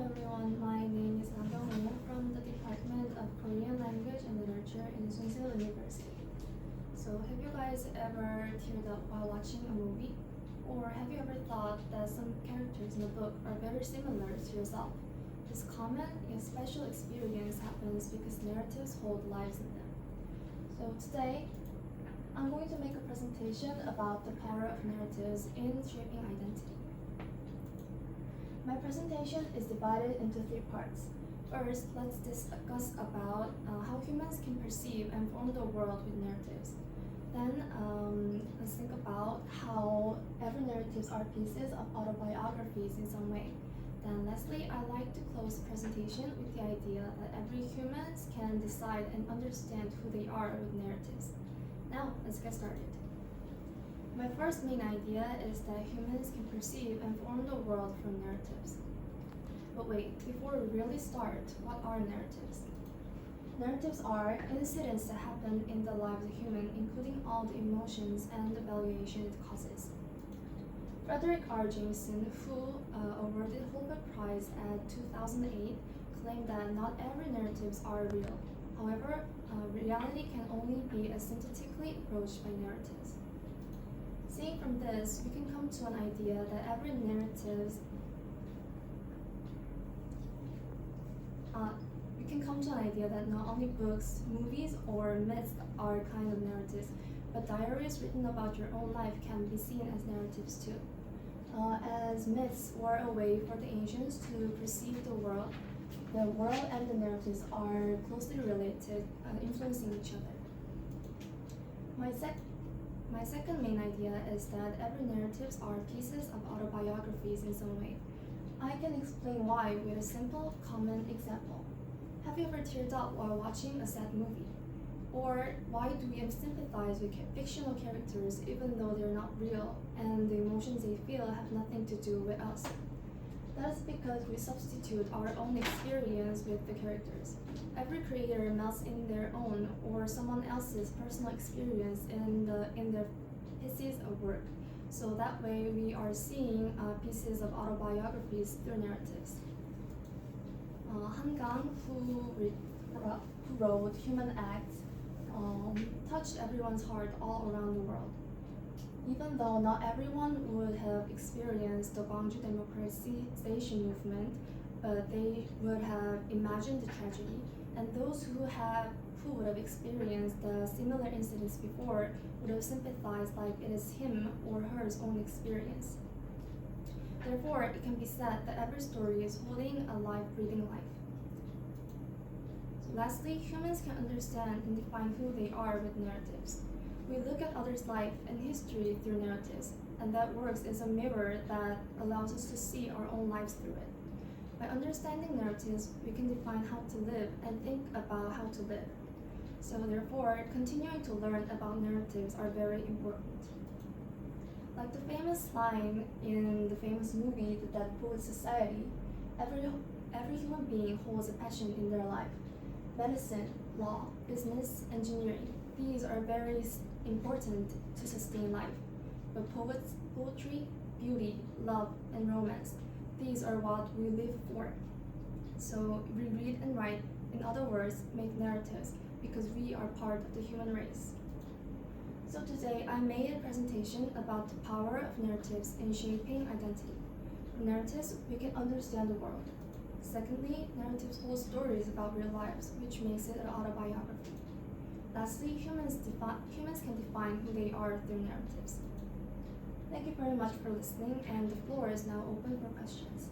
everyone, my name is Nam Young from the Department of Korean Language and Literature in Sunsil University. So have you guys ever teared up while watching a movie? Or have you ever thought that some characters in the book are very similar to yourself? This common yet special experience happens because narratives hold lives in them. So today, I'm going to make a presentation about the power of narratives in shaping identity. My presentation is divided into 3 parts. First, let's discuss about how humans can perceive and form the world with narratives. Then, let's think about how every narratives are pieces of autobiographies in some way. Then lastly, I like to close the presentation with the idea that every humans can decide and understand who they are with narratives. Now, let's get started. My first main idea is that humans can perceive and form the world from narratives. But wait, before we really start, what are narratives? Narratives are incidents that happen in the lives of humans, including all the emotions and the valuation it causes. Frederick R. Jameson, who awarded Holbrook Prize at 2008, claimed that not every narratives are real. However, reality can only be asymptotically approached by narratives. Seeing from this, we can come to an idea that every not only books, movies, or myths are kind of narratives, but diaries written about your own life can be seen as narratives too. As myths were a way for the ancients to perceive the world and the narratives are closely related, influencing each other. My second main idea is that every narratives are pieces of autobiographies in some way. I can explain why with a simple, common example. Have you ever teared up while watching a sad movie? Or why do we sympathize with fictional characters even though they're not real and the emotions they feel have nothing to do with us? That is because we substitute our own experience with the characters. Every creator melts in their own or someone else's personal experience in their pieces of work. So that way we are seeing pieces of autobiographies through narratives. Han Gang, who wrote Human Acts, touched everyone's heart all around the world. Even though not everyone would have experienced the Gwangju democratization movement, but they would have imagined the tragedy, and those who would have experienced the similar incidents before would have sympathized like it is him or her own experience. Therefore, it can be said that every story is holding a life, breathing life. So lastly, humans can understand and define who they are with narratives. We look at others' life and history through narratives, and that works as a mirror that allows us to see our own lives through it. By understanding narratives, we can define how to live and think about how to live. So therefore, continuing to learn about narratives are very important. Like the famous line in the famous movie The Dead Poets Society, every human being holds a passion in their life. Medicine, law, business, engineering, these are very important to sustain life. But poetry, beauty, love, and romance, these are what we live for. So we read and write, in other words, make narratives, because we are part of the human race. So today I made a presentation about the power of narratives in shaping identity. From narratives, we can understand the world. Secondly, narratives hold stories about real lives, which makes it an autobiography. Lastly, humans can define who they are through narratives. Thank you very much for listening, and the floor is now open for questions.